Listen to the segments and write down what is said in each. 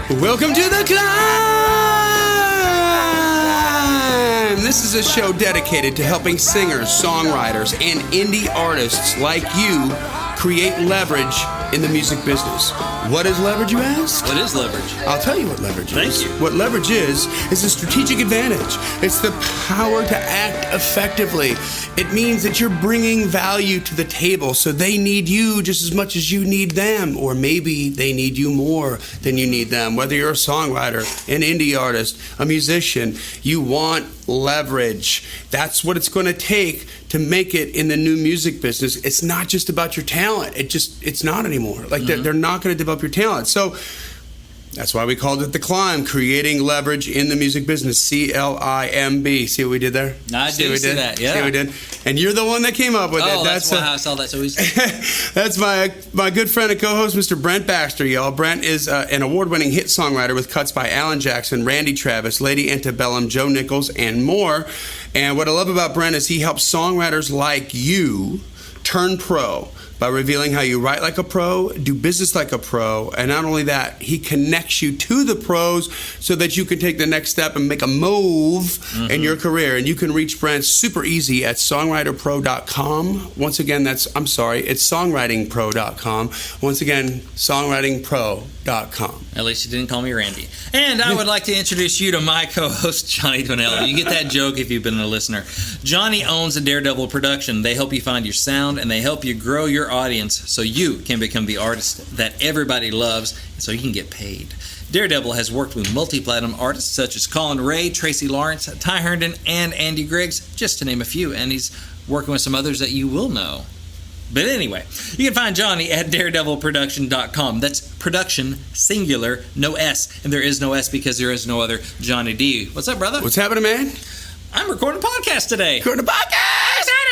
Welcome to the C.L.I.M.B. This is a show dedicated to helping singers, songwriters, and indie artists like you create leverage in the music business. What is leverage, you ask? What is leverage? I'll tell you what leverage is. Thank you. What leverage is a strategic advantage. It's the power to act effectively. It means that you're bringing value to the table, so they need you just as much as you need them, or maybe they need you more than you need them. Whether you're a songwriter, an indie artist, a musician, you want leverage. That's what it's going to take to make it in the new music business. It's not just about your talent. It's not anymore. Like they're not going to develop your talent. So that's why we called it the C.L.I.M.B, creating leverage in the music business. C.L.I.M.B. See what we did there? I did see that, yeah. See what we did? And you're the one that came up with it. That's why I saw that so easy. That's my good friend and co-host, Mr. Brent Baxter, y'all. Brent is an award-winning hit songwriter with cuts by Alan Jackson, Randy Travis, Lady Antebellum, Joe Nichols, and more. And what I love about Brent is he helps songwriters like you turn pro by revealing how you write like a pro, do business like a pro, and not only that, he connects you to the pros so that you can take the next step and make a move in your career. And you can reach Brent super easy at songwriterpro.com. Once again, it's songwritingpro.com. Once again, songwritingpro.com. At least you didn't call me Randy. And I would like to introduce you to my co-host, Johnny Dwinell. You get that joke if you've been a listener. Johnny owns a Daredevil Production. They help you find your sound, and they help you grow your audience so you can become the artist that everybody loves, and so you can get paid. Daredevil has worked with multi-platinum artists such as Colin Ray, Tracy Lawrence, Ty Herndon, and Andy Griggs, just to name a few, and he's working with some others that you will know. But anyway, you can find Johnny at daredevilproduction.com. That's production, singular, no S. And there is no S because there is no other Johnny D. What's up, brother? What's happening, man? I'm recording a podcast today. Recording a podcast!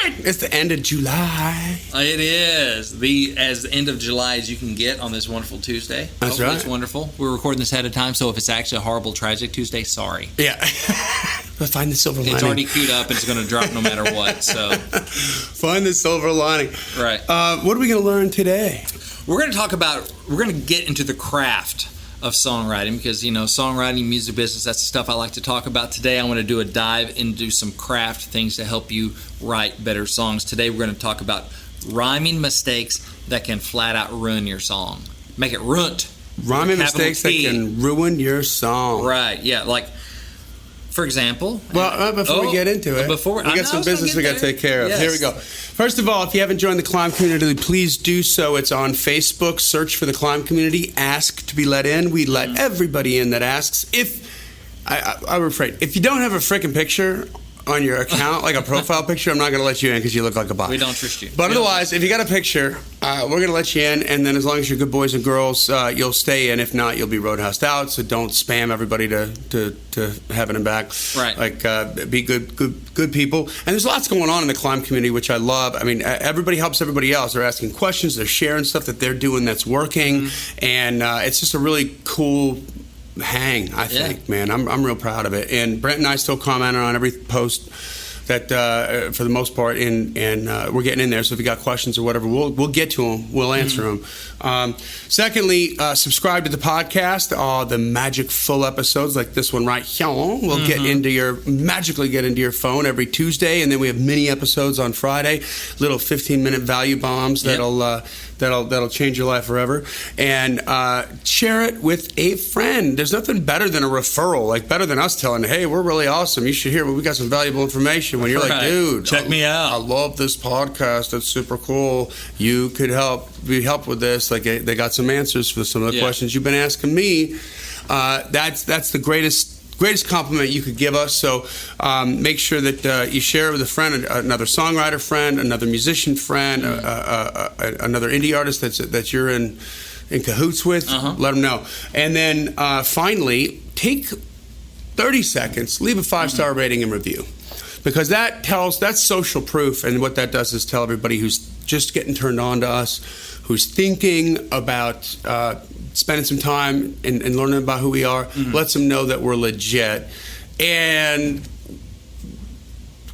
It's the end of July. It is. As end of July as you can get on this wonderful Tuesday. That's Hopefully right. It's wonderful. We're recording this ahead of time, so if it's actually a horrible, tragic Tuesday, sorry. Yeah. Let's find the silver lining. It's already queued up and it's going to drop no matter what. So find the silver lining. Right. What are we going to learn today? We're going to get into the craft of songwriting because, songwriting, music business, that's the stuff I like to talk about. Today I want to do a dive into some craft things to help you write better songs. Today we're going to talk about rhyming mistakes that can flat out ruin your song. Make it runt. Rhyming mistakes that can ruin your song. Right, yeah, like, for example... Well, before we get into it, we got some business we got to take care of. Yes. Here we go. First of all, if you haven't joined the C.L.I.M.B community, please do so. It's on Facebook. Search for the C.L.I.M.B community. Ask to be let in. We let everybody in that asks. I rephrase. If you don't have a freaking picture on your account, like a profile picture, I'm not going to let you in because you look like a bot. We don't trust you. But otherwise, if you got a picture, we're going to let you in, and then as long as you're good boys and girls, you'll stay in. If not, you'll be roadhoused out. So don't spam everybody to heaven and back. Right. Like be good people. And there's lots going on in the C.L.I.M.B community, which I love. I mean, everybody helps everybody else. They're asking questions. They're sharing stuff that they're doing that's working, and it's just a really cool hang, I think, man. I'm real proud of it. And Brent and I still comment on every post that, for the most part, and we're getting in there. So if you got questions or whatever, we'll get to them. We'll answer them. Secondly, subscribe to the podcast. The magic full episodes like this one right here will magically get into your phone every Tuesday, and then we have mini episodes on Friday, little 15-minute value bombs that'll change your life forever. And share it with a friend. There's nothing better than a referral, like better than us telling, hey, we're really awesome. You should hear, we got some valuable information. When you're like, dude, check me out. I love this podcast. It's super cool. You could be helped with this. Like they got some answers for some of the questions you've been asking me. That's the greatest compliment you could give us. So make sure that you share it with a friend, another songwriter friend, another musician friend, another indie artist that you're in cahoots with. Let them know. And then finally, take 30 seconds, leave a 5-star rating and review. Because that's social proof, and what that does is tell everybody who's just getting turned on to us, who's thinking about spending some time and learning about who we are, lets them know that we're legit. And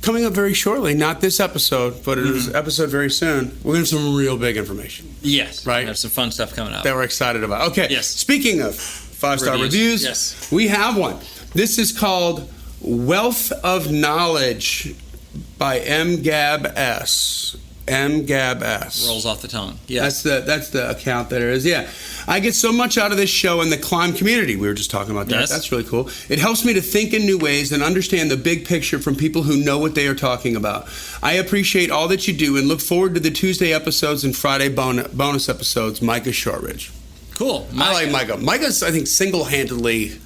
coming up very shortly, not this episode, but it is an episode very soon, we're going to have some real big information. Yes. Right? We have some fun stuff coming up. That we're excited about. Okay. Yes. Speaking of 5-star reviews. Yes. We have one. This is called Wealth of Knowledge by MGabS. MGabS. Rolls off the tongue. Yes. That's the account that it is. Yeah. I get so much out of this show and the C.L.I.M.B community. We were just talking about that. Yes. That's really cool. It helps me to think in new ways and understand the big picture from people who know what they are talking about. I appreciate all that you do and look forward to the Tuesday episodes and Friday bonus episodes. Micah Shortridge. Cool. I like Micah. Micah's, I think, single-handedly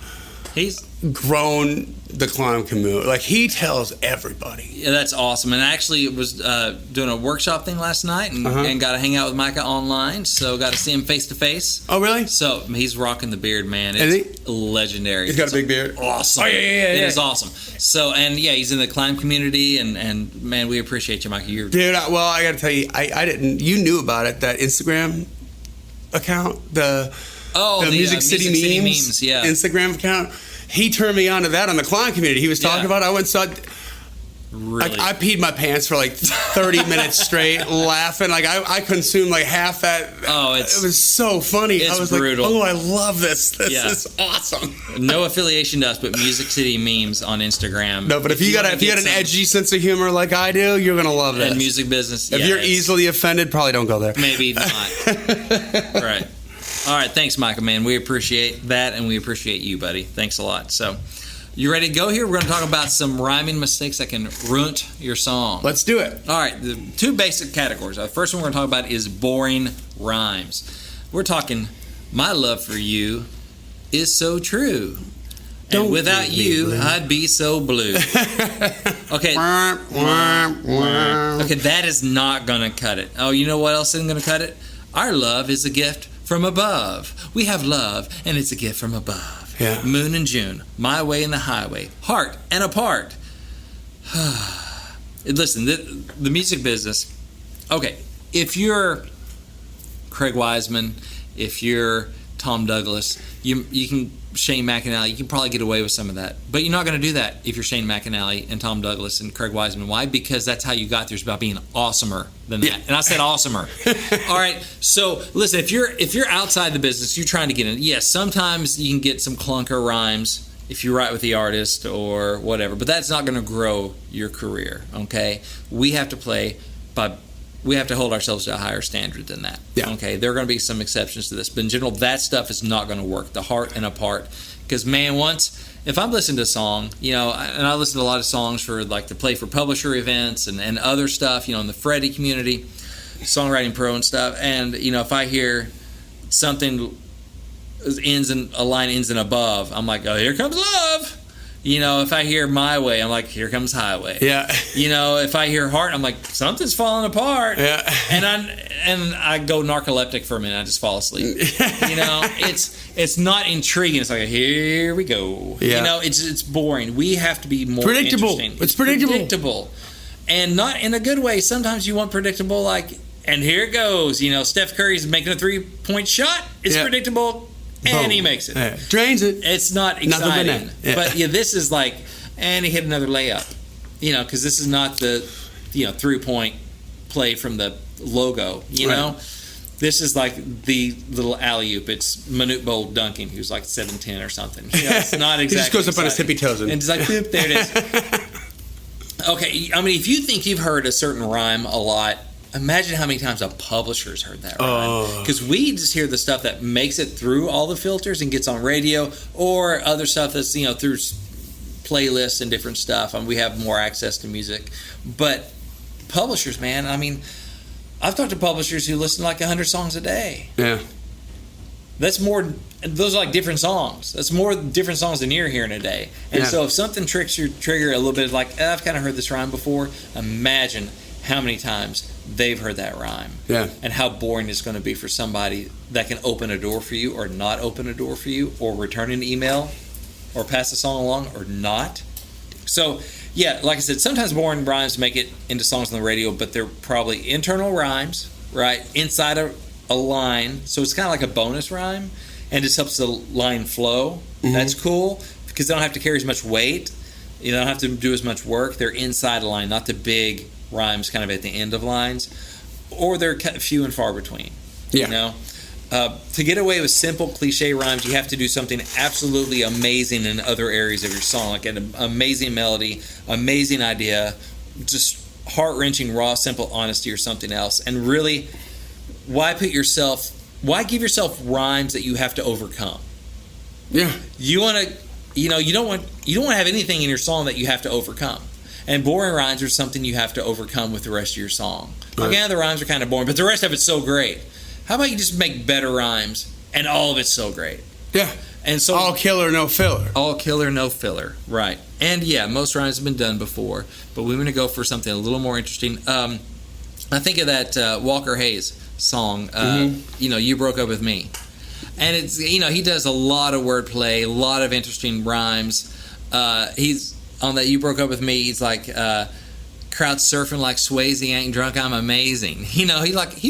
He's grown the C.L.I.M community. Like, he tells everybody. Yeah, that's awesome. And I actually was doing a workshop thing last night and got to hang out with Micah online. So got to see him face to face. Oh, really? So he's rocking the beard, man. It's legendary. He's got a big beard. Awesome. Oh, yeah. It is awesome. So, and yeah, he's in the C.L.I.M community, and man, we appreciate you, Micah. Dude, I got to tell you, I didn't. You knew about it, that Instagram account, the Music City Memes, yeah, Instagram account. He turned me on to that on the C.L.I.M community. He was talking about it. I went and saw it. Really? I peed my pants for like 30 minutes straight laughing. Like I consumed like half that. Oh, it was so funny. I was brutal. like, oh, I love this. This is awesome. No affiliation to us, but Music City Memes on Instagram. No, but if you got an edgy sense of humor like I do, you're gonna love this. And music business. If you're easily offended, probably don't go there. Maybe not. Right. All right. Thanks, Micah, man. We appreciate that, and we appreciate you, buddy. Thanks a lot. So, you ready to go here? We're going to talk about some rhyming mistakes that can ruin your song. Let's do it. All right. The two basic categories. The first one we're going to talk about is boring rhymes. We're talking, my love for you is so true. And without you, I'd be so blue. Okay. Okay, that is not going to cut it. Oh, you know what else isn't going to cut it? Our love is a gift from above. We have love, and it's a gift from above. Yeah. Moon and June, my way and the highway, heart and apart. Listen, the music business. Okay, if you're Craig Wiseman, if you're Tom Douglas, you can Shane McAnally. You can probably get away with some of that, but you're not going to do that if you're Shane McAnally and Tom Douglas and Craig Wiseman. Why? Because that's how you got there. It's about being awesomer than that. Yeah. And I said awesomer. All right. So listen, if you're outside the business, you're trying to get in. Yes, sometimes you can get some clunker rhymes if you write with the artist or whatever, but that's not going to grow your career. Okay, we have to hold ourselves to a higher standard than that. Yeah. Okay, there are going to be some exceptions to this, but in general, that stuff is not going to work. The heart and apart, because man, if I'm listening to a song, and I listen to a lot of songs for to play for publisher events and other stuff, in the Freddie community, Songwriting Pro and stuff, and if I hear something a line ends in above, I'm like, oh, here comes love. If I hear my way, I'm like, here comes highway. Yeah. If I hear heart, I'm like, something's falling apart. Yeah. And I go narcoleptic for a minute. I just fall asleep. It's not intriguing. It's like, here we go. Yeah. It's boring. We have to be more predictable. Interesting. It's predictable. Predictable. And not in a good way. Sometimes you want predictable, and here it goes. Steph Curry's making a 3-point shot. It's predictable. And he makes it. Yeah. Drains it. It's not exciting. Yeah. But this is and he hit another layup. Because this is not the 3-point play from the logo. You know, this is the little alley oop. It's Manute Bol dunking. He was 7'10" or something. It's not exactly. He just goes up on his exciting. tippy toes and just boop, there it is. Okay, I mean, if you think you've heard a certain rhyme a lot, imagine how many times a publisher's heard that rhyme. Because we just hear the stuff that makes it through all the filters and gets on radio, or other stuff that's through playlists and different stuff, and we have more access to music. But publishers, man, I mean, I've talked to publishers who listen to 100 songs a day. Yeah. That's more. Those are different songs. That's more different songs than you're hearing a day. And so if something tricks your trigger a little bit, I've kind of heard this rhyme before. Imagine how many times they've heard that rhyme. Yeah. And how boring it's going to be for somebody that can open a door for you or not open a door for you, or return an email or pass the song along or not. So, yeah, like I said, sometimes boring rhymes make it into songs on the radio, but they're probably internal rhymes, right, inside a line. So it's kind of like a bonus rhyme, and it just helps the line flow. Mm-hmm. That's cool because they don't have to carry as much weight. You don't have to do as much work. They're inside a line, not the big rhymes kind of at the end of lines, or they're few and far between. Yeah. To get away with simple cliche rhymes, you have to do something absolutely amazing in other areas of your song, like an amazing melody, amazing idea, just heart-wrenching, raw, simple honesty, or something else. And really, why give yourself rhymes that you have to overcome? Yeah. You want to, you don't want to have anything in your song that you have to overcome. And boring rhymes are something you have to overcome with the rest of your song. Right. Again, the rhymes are kind of boring, but the rest of it's so great. How about you just make better rhymes, and all of it's so great? Yeah. And so all killer, no filler. All killer, no filler. Right. And yeah, most rhymes have been done before, but we want to go for something a little more interesting. I think of that Walker Hayes song, You Broke Up With Me. And it's, he does a lot of wordplay, a lot of interesting rhymes. He's on that You Broke Up With Me, he's like, crowd surfing like Swayze, ain't drunk, I'm amazing. He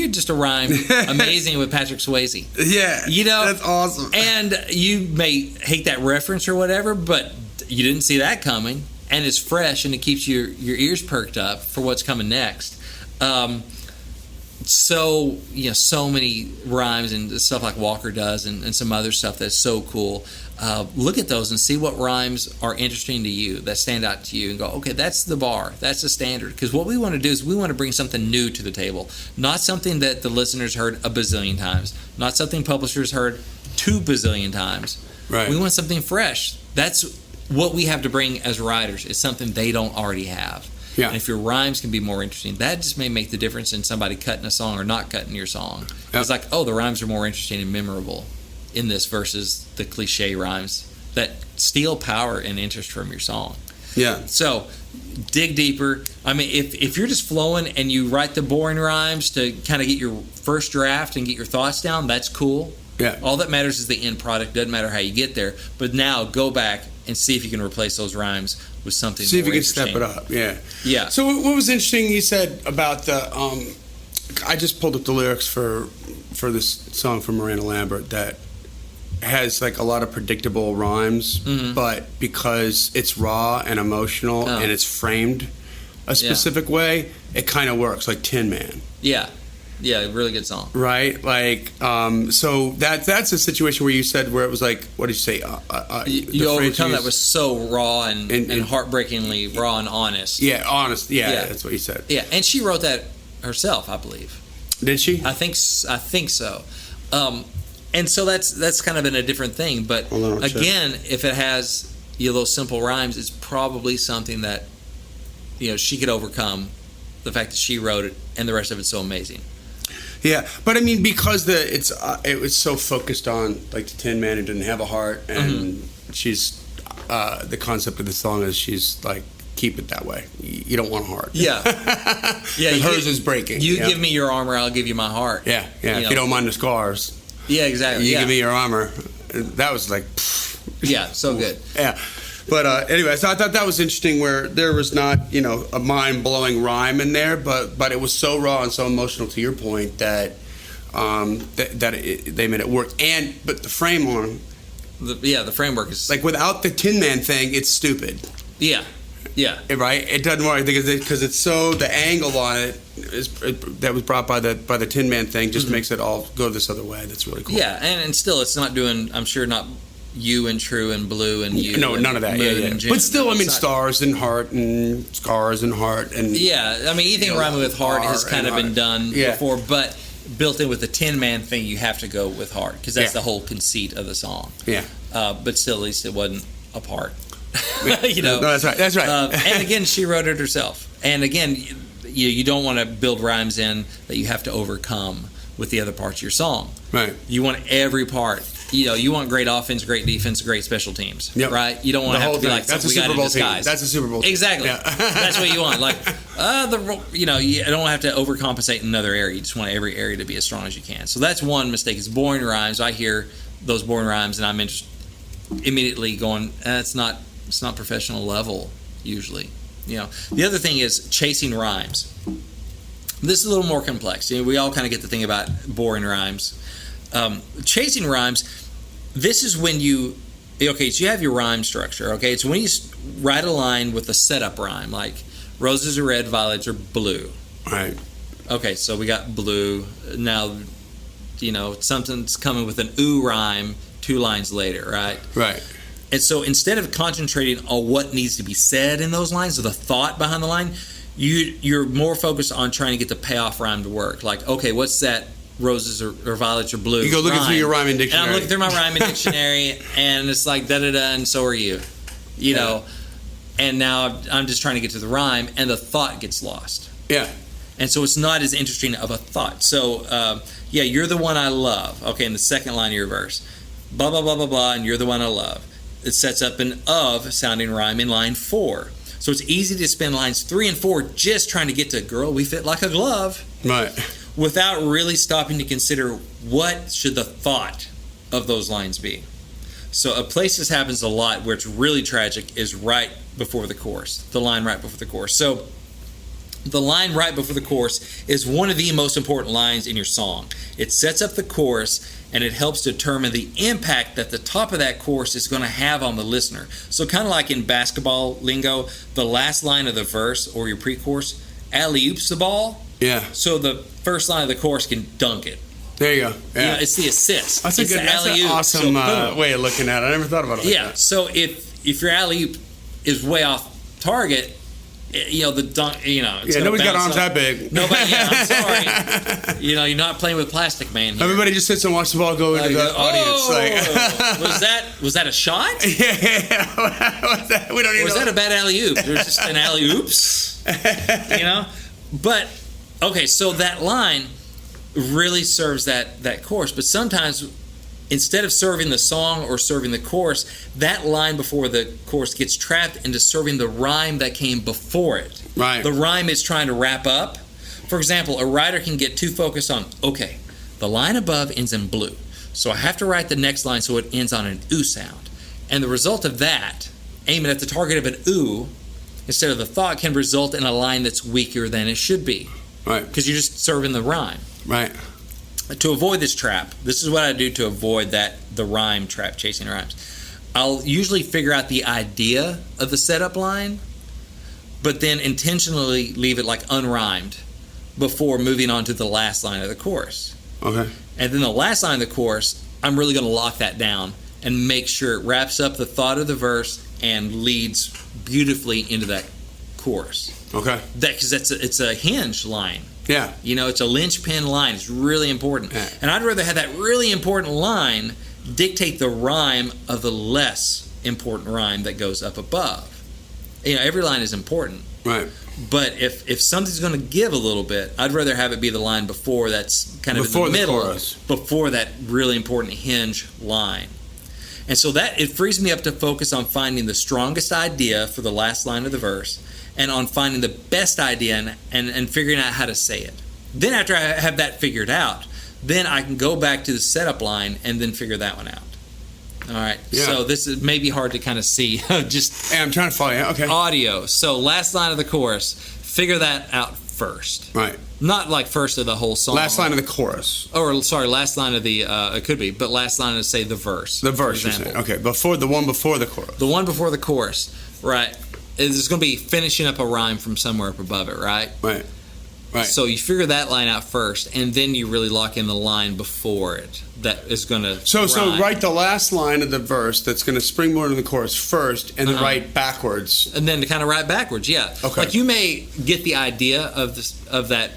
just a rhyme amazing with Patrick Swayze. Yeah, that's awesome. And you may hate that reference or whatever, but you didn't see that coming, and it's fresh, and it keeps your ears perked up for what's coming next. So many rhymes and stuff like Walker does, and some other stuff that's so cool. Look at those and see what rhymes are interesting to you, that stand out to you, and go, okay, that's the bar, that's the standard. Because what we want to do is we want to bring something new to the table, not something that the listeners heard a bazillion times, not something publishers heard 2 bazillion times. Right. We want something fresh. That's what we have to bring as writers, is something they don't already have. Yeah. And if your rhymes can be more interesting, that just may make the difference in somebody cutting a song or not cutting your song. Yep. It's like, the rhymes are more interesting and memorable in this versus the cliche rhymes that steal power and interest from your song. Yeah. So dig deeper. I mean, if you're just flowing and you write the boring rhymes to kind of get your first draft and get your thoughts down, that's cool. Yeah. All that matters is the end product. Doesn't matter how you get there. But now go back and see if you can replace those rhymes with something See if more you can step it up. Yeah. Yeah. So what was interesting you said about the I just pulled up the lyrics for this song from Miranda Lambert that has like a lot of predictable rhymes, but because it's raw and emotional and it's framed a specific way, it kind of works, like Tin Man. Yeah. Yeah, really good song. Right? Like, so that's a situation where you said where it was like, what did you say? You overcome that was so raw and heartbreakingly raw and honest. Yeah, honest. Yeah, that's what you said. Yeah, and she wrote that herself, I believe. Did she? I think so. And so that's kind of been a different thing. But again, if it has those simple rhymes, it's probably something that she could overcome. The fact that she wrote it and the rest of it's so amazing. Yeah, but I mean, because it was so focused on like the Tin Man who didn't have a heart, and she's the concept of the song is she's like, keep it that way. You don't want a heart. Yeah, yeah. Hers is breaking. You give me your armor, I'll give you my heart. Yeah. If you don't mind the scars. Yeah, exactly. You give me your armor. That was like. Yeah, so good. Yeah. But anyway, so I thought that was interesting where there was not, a mind-blowing rhyme in there, but it was so raw and so emotional, to your point, that they made it work. But the frame on them. The framework is... Like, without the Tin Man thing, it's stupid. Yeah. Yeah. Right? It doesn't work because it's so... The angle on it that was brought by the Tin Man thing just makes it all go this other way. That's really cool. Yeah, and still, it's not doing... I'm sure not... You and True and Blue and You. No, and none of that. Yeah. But still, I mean, stars and heart and scars and heart and. Yeah, I mean, anything rhyming with heart has kind of been done before, but built in with the Tin Man thing, you have to go with heart because that's the whole conceit of the song. Yeah. But still, at least it wasn't a part. No, that's right. That's right. And again, she wrote it herself. And again, you don't want to build rhymes in that you have to overcome with the other parts of your song. Right. You want every part. You want great offense, great defense, great special teams, right? You don't want to have to be like, that's a we Super got Bowl in disguise. team. That's a Super Bowl team. Exactly. Yeah. That's what you want. Like, you don't have to overcompensate in another area. You just want every area to be as strong as you can. So that's one mistake. It's boring rhymes. I hear those boring rhymes, and I'm immediately going, it's not professional level usually. The other thing is chasing rhymes. This is a little more complex. We all kind of get the thing about boring rhymes. Chasing rhymes, this is when so you have your rhyme structure, okay? It's when you write a line with a setup rhyme, like roses are red, violets are blue. Right. Okay, so we got blue. Now, something's coming with an ooh rhyme 2 lines later, right? Right. And so instead of concentrating on what needs to be said in those lines, or the thought behind the line, you're more focused on trying to get the payoff rhyme to work. Like, okay, what's that? Roses or violets or blue. You go looking through your rhyming dictionary. And I'm looking through my rhyming dictionary, and it's like da-da-da, and so are you. You know? And now I'm just trying to get to the rhyme, and the thought gets lost. Yeah. And so it's not as interesting of a thought. So, you're the one I love. Okay, in the second line of your verse. Blah, blah, blah, blah, blah, and you're the one I love. It sets up an of sounding rhyme in line 4. So it's easy to spend lines 3 and 4 just trying to get to girl, we fit like a glove. Right. Without really stopping to consider what should the thought of those lines be. So a place this happens a lot where it's really tragic is right before the chorus. The line right before the chorus. So the line right before the chorus is one of the most important lines in your song. It sets up the chorus, and it helps determine the impact that the top of that chorus is going to have on the listener. So kind of like in basketball lingo, the last line of the verse or your pre-chorus alley-oops the ball. Yeah. So the first line of the chorus can dunk it. There you go. Yeah. It's the assist. That's it's an awesome way of looking at it. I never thought about it like that. So if your alley-oop is way off target, the dunk, it's nobody's got arms up. that big. Nobody, I'm sorry. You're not playing with plastic, man. Here. Everybody just sits and watches the ball go into the audience. Was that a shot? Yeah. We don't even. Or was that a bad alley-oop? There's just an alley-oops. But okay, so that line really serves that chorus. But sometimes, instead of serving the song or serving the chorus, that line before the chorus gets trapped into serving the rhyme that came before it. Right. The rhyme is trying to wrap up. For example, a writer can get too focused on, okay, the line above ends in blue, so I have to write the next line so it ends on an ooh sound. And the result of that, aiming at the target of an ooh, instead of the thought, can result in a line that's weaker than it should be. Right. Because you're just serving the rhyme. Right. To avoid this trap, this is what I do to avoid the rhyme trap, chasing rhymes. I'll usually figure out the idea of the setup line, but then intentionally leave it like unrhymed before moving on to the last line of the chorus. Okay. And then the last line of the chorus, I'm really going to lock that down and make sure it wraps up the thought of the verse and leads beautifully into that chorus. Okay. Because it's a hinge line. Yeah. It's a linchpin line. It's really important. Yeah. And I'd rather have that really important line dictate the rhyme of the less important rhyme that goes up above. Every line is important. Right. But if something's going to give a little bit, I'd rather have it be the line before that's kind of before in the middle, chorus. Before that really important hinge line. And so that it frees me up to focus on finding the strongest idea for the last line of the verse, and on finding the best idea and figuring out how to say it. Then after I have that figured out, then I can go back to the setup line and then figure that one out. All right. Yeah. So this is maybe hard to kind of see. Just hey, I'm trying to follow you. Okay. Audio. So last line of the chorus, figure that out first. Right. Not like first of the whole song. Last line of the chorus. Or sorry, last line of the it could be, but last line of say the verse. The verse, you're saying. Okay. The one before the chorus. The one before the chorus. Right. It's going to be finishing up a rhyme from somewhere up above it, right? Right. Right. So you figure that line out first, and then you really lock in the line before it that is going to So rhyme. write the last line of the verse that's going to springboard into the chorus first, and then write backwards. And then to kind of write backwards, yeah. Okay. Like you may get the idea of that,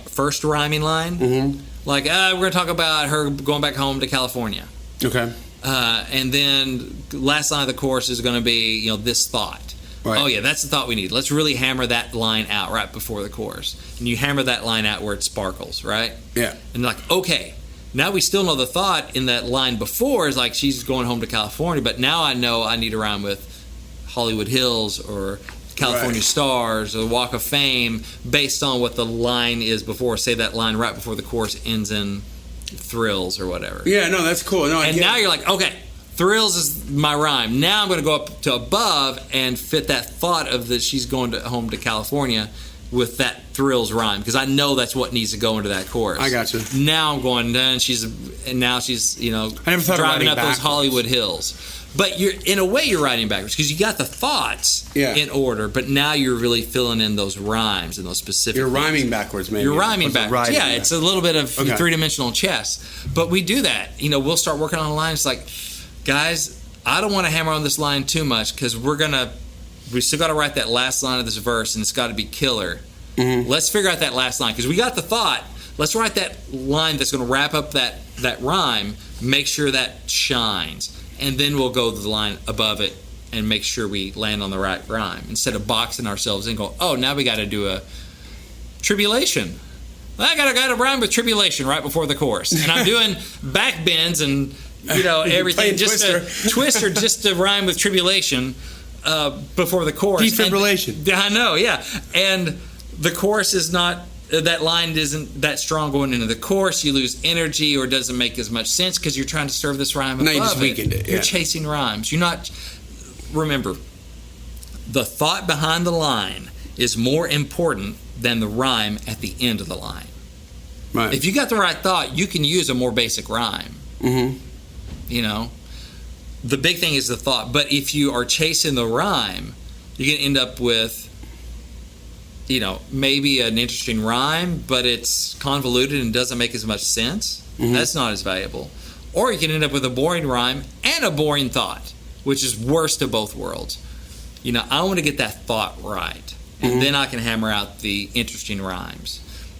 first rhyming line. Mm-hmm. Like, we're going to talk about her going back home to California. Okay. And then last line of the chorus is going to be, this thought. Right. Oh, yeah, that's the thought we need. Let's really hammer that line out right before the chorus. And you hammer that line out where it sparkles, right? Yeah. And like, okay, now we still know the thought in that line before is like she's going home to California, but now I know I need to rhyme with Hollywood Hills or California Stars or the Walk of Fame based on what the line is before. Say that line right before the chorus ends in Thrills or whatever. Yeah, no, that's cool. No, and now you're like, okay, Thrills is my rhyme. Now I'm going to go up to above and fit that thought of that she's going home to California with that Thrills rhyme because I know that's what needs to go into that chorus. I got you. Now I'm going, and now she's I never thought driving of up those backwards. Hollywood Hills. But you're in a way you're writing backwards because you got the thoughts in order, but now you're really filling in those rhymes and those specific. You're things. Rhyming backwards, maybe. You're rhyming backwards. Yeah, it's a little bit of three-dimensional chess. But we do that. We'll start working on a line. It's like, guys, I don't want to hammer on this line too much because we still got to write that last line of this verse, and it's got to be killer. Mm-hmm. Let's figure out that last line because we got the thought. Let's write that line that's going to wrap up that rhyme. Make sure that shines, and then we'll go to the line above it and make sure we land on the right rhyme instead of boxing ourselves in. And go, oh, now we got to do a tribulation. I got to rhyme with tribulation right before the chorus, and I'm doing back bends and everything just Twister just to rhyme with tribulation before the chorus. Defibrillation. I know, yeah, and the chorus is not. That line isn't that strong going into the chorus. You lose energy, or it doesn't make as much sense because you're trying to serve this rhyme above you just weakened it. You're chasing rhymes. You're not. Remember, the thought behind the line is more important than the rhyme at the end of the line. Right. If you got the right thought, you can use a more basic rhyme. Mm-hmm. The big thing is the thought. But if you are chasing the rhyme, you're going to end up with maybe an interesting rhyme, but it's convoluted and doesn't make as much sense. Mm-hmm. That's not as valuable. Or you can end up with a boring rhyme and a boring thought, which is worst of both worlds. I want to get that thought right, and then I can hammer out the interesting rhymes.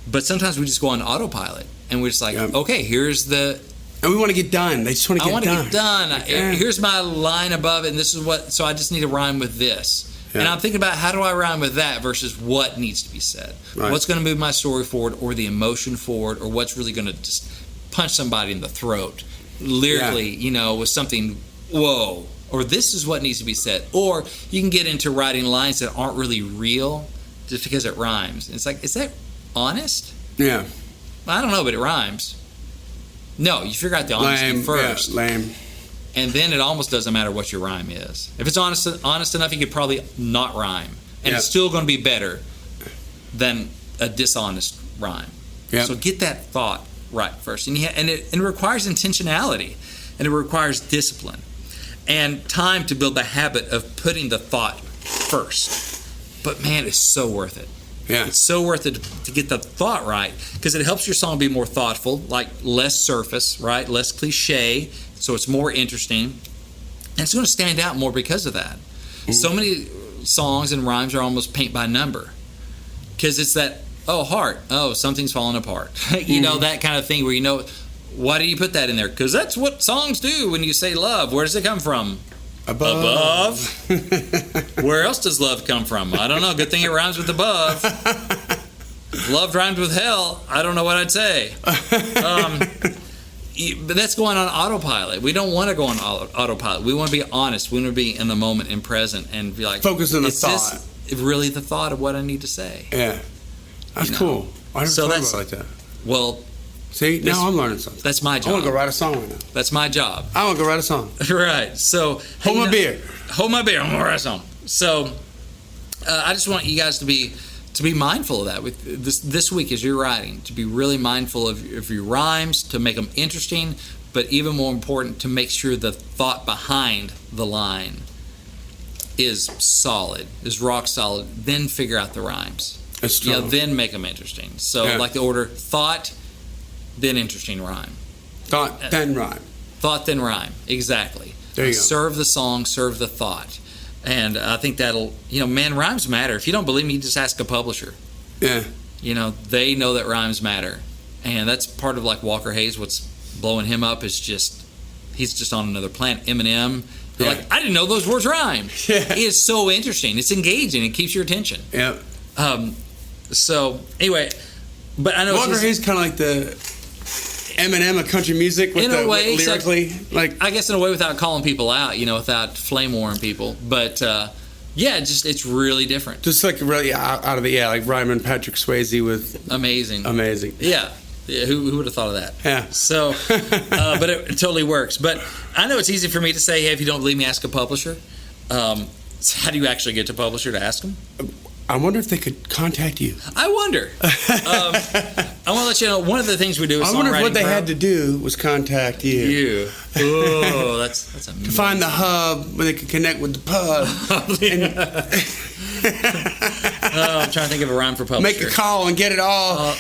But sometimes we just go on autopilot, and we're just like, okay, here's the... And we want to get done. They just want to get done. I want to get done. Here's my line above it, and this is what... So I just need to rhyme with this. Yeah. And I'm thinking about how do I rhyme with that versus what needs to be said. Right. What's going to move my story forward or the emotion forward, or what's really going to just punch somebody in the throat lyrically, with something, whoa, or this is what needs to be said. Or you can get into writing lines that aren't really real just because it rhymes. And it's like, is that honest? Yeah. I don't know, but it rhymes. No, you figure out the honesty first. Yeah, lame. And then it almost doesn't matter what your rhyme is. If it's honest enough, you could probably not rhyme. And it's still going to be better than a dishonest rhyme. Yep. So get that thought right first. And it requires intentionality. And it requires discipline. And time to build the habit of putting the thought first. But man, it's so worth it. Yeah. It's so worth it to get the thought right. Because it helps your song be more thoughtful, like less surface, right? Less cliche. So it's more interesting, and it's going to stand out more because of that. Mm-hmm. So many songs and rhymes are almost paint by number, because it's that, heart, something's falling apart. That kind of thing where why do you put that in there? Because that's what songs do when you say love. Where does it come from? Above. Where else does love come from? I don't know. Good thing it rhymes with above. If love rhymed with hell, I don't know what I'd say. But that's going on autopilot. We don't want to go on autopilot. We want to be honest. We want to be in the moment and present and be like, focus on the thought. Is this really the thought of what I need to say? Yeah, that's cool. I never thought about it like that. Well, see, now I'm learning something. That's my job. I want to go write a song right now. That's my job. I want to go write a song. Right. So hold my beer. Hold my beer. I'm gonna write a song. So I just want you guys to be mindful of that with this week as you're writing, to be really mindful of your rhymes, to make them interesting, but even more important, to make sure the thought behind the line is solid, is rock solid. Then figure out the rhymes. That's true. Then make them interesting. So like the order: thought, then interesting rhyme. Thought, then rhyme. Thought, then rhyme. Exactly. There you go. Serve the song, serve the thought. And I think that'll, rhymes matter. If you don't believe me, you just ask a publisher. Yeah. They know that rhymes matter. And that's part of like Walker Hayes. What's blowing him up is he's just on another planet. Eminem. They're like, I didn't know those words rhymed. Yeah. It's so interesting. It's engaging. It keeps your attention. Yeah. So anyway, but I know Walker Hayes kind of like the Eminem of country music with lyrically, I guess in a way without calling people out, without flame warring people, but it's really different. Just like really out of the like Ryman Patrick Swayze with amazing. Yeah, who would have thought of that? Yeah. So, but it totally works. But I know it's easy for me to say, hey, if you don't believe me, ask a publisher. So how do you actually get to a publisher to ask them? I wonder if they could contact you. I wonder. I want to let you know, one of the things we do is I wonder if what they had to do was contact you. Oh, that's amazing. To find the hub where they could connect with the pub. I'm trying to think of a rhyme for publisher. Make a call and get it all.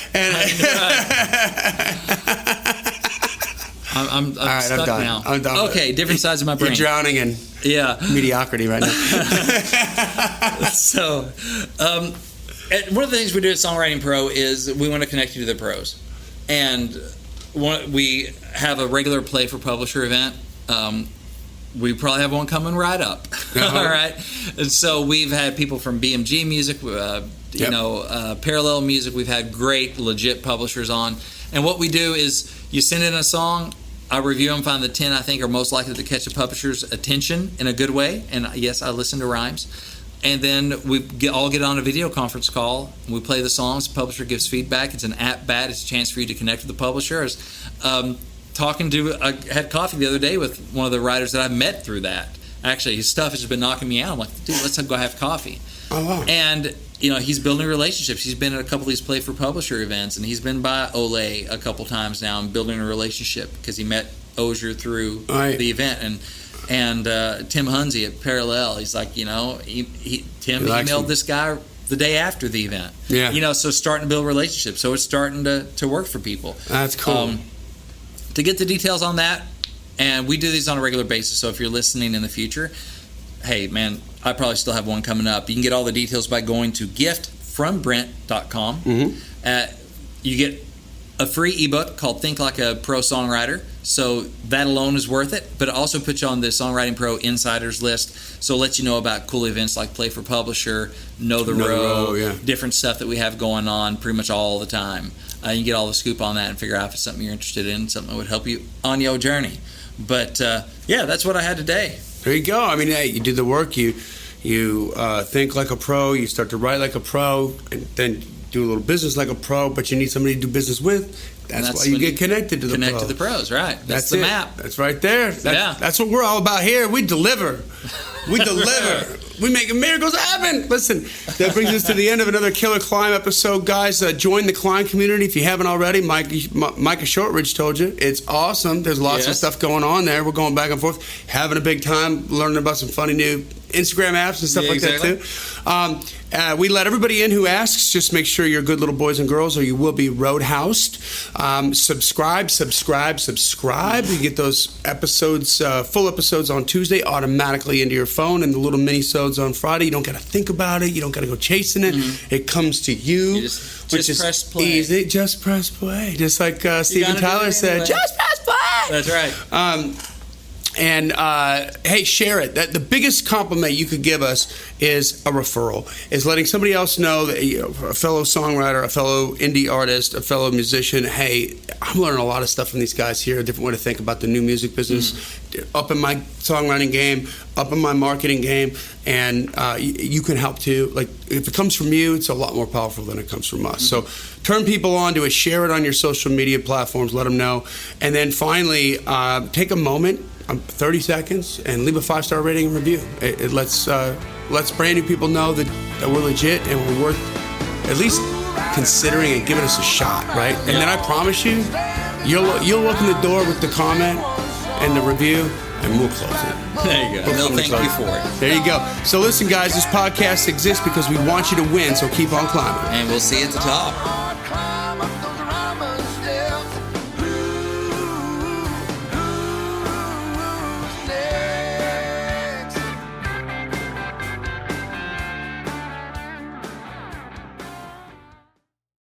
I'm right, stuck I'm done. now. I'm done. Okay, different sides of my brain. You're drowning in mediocrity right now. So, one of the things we do at Songwriting Pro is we want to connect you to the pros. And we have a regular Play for Publisher event. We probably have one coming right up. All right. And so we've had people from BMG Music, Parallel Music. We've had great, legit publishers on. And what we do is you send in a song, I review them, find the 10 I think are most likely to catch a publisher's attention in a good way. And yes, I listen to rhymes. And then we all get on a video conference call. We play the songs. The publisher gives feedback. It's an at-bat. It's a chance for you to connect with the publisher. I had coffee the other day with one of the writers that I met through that. Actually, his stuff has been knocking me out. I'm like, dude, let's go have coffee. Oh, wow. And he's building relationships. He's been at a couple of these Play for Publisher events, and he's been by Olay a couple times now and building a relationship because he met Ozier through the event. And Tim Hunzy at Parallel, he's like, Tim emailed this guy the day after the event. Yeah. So starting to build relationships. So it's starting to work for people. That's cool. To get the details on that, and we do these on a regular basis, so if you're listening in the future, hey, man, I probably still have one coming up. You can get all the details by going to giftfrombrent.com. Mm-hmm. You get a free ebook called Think Like a Pro Songwriter, so that alone is worth it, but it also puts you on the Songwriting Pro Insiders list, so it lets you know about cool events like Play for Publisher, Know the Row, different stuff that we have going on pretty much all the time. You can get all the scoop on that and figure out if it's something you're interested in, something that would help you on your journey. But that's what I had today. There you go. I mean, hey, you do the work. You think like a pro. You start to write like a pro, and then do a little business like a pro. But you need somebody to do business with. That's why you get connected to the pros. Connect to the pros, right? That's the map. That's right there. That's what we're all about here. We deliver. We deliver. We make miracles happen. Listen, that brings us to the end of another Killer Climb episode, guys. Join the Climb community if you haven't already. Micah Shortridge told you. It's awesome. There's lots of stuff going on there. We're going back and forth, having a big time, learning about some funny new Instagram apps and stuff that too. We let everybody in who asks. Just make sure you're good little boys and girls, or you will be roadhoused. Subscribe. You get those episodes, full episodes on Tuesday, automatically into your phone, and the little mini-sodes on Friday. You don't got to think about it. You don't got to go chasing it. Mm-hmm. It comes to you. Just press play. Easy. Just press play. Just like Steven Tyler said, just press play. That's right. And hey, share it. The biggest compliment you could give us is a referral. Is letting somebody else know that a fellow songwriter, a fellow indie artist, a fellow musician. Hey, I'm learning a lot of stuff from these guys here. A different way to think about the new music business. Up in my songwriting game, up in my marketing game, and you can help too. Like if it comes from you, it's a lot more powerful than it comes from us. So turn people on to it. Share it on your social media platforms. Let them know, and then finally take a moment. 30 seconds and leave a 5-star rating and review. It lets brand new people know that we're legit and we're worth at least considering and giving us a shot, right? And then I promise you, you'll open the door with the comment and the review, and we'll close it. There you go. They'll thank you for it. There you go. So listen, guys, this podcast exists because we want you to win. So keep on climbing, and we'll see you at the top.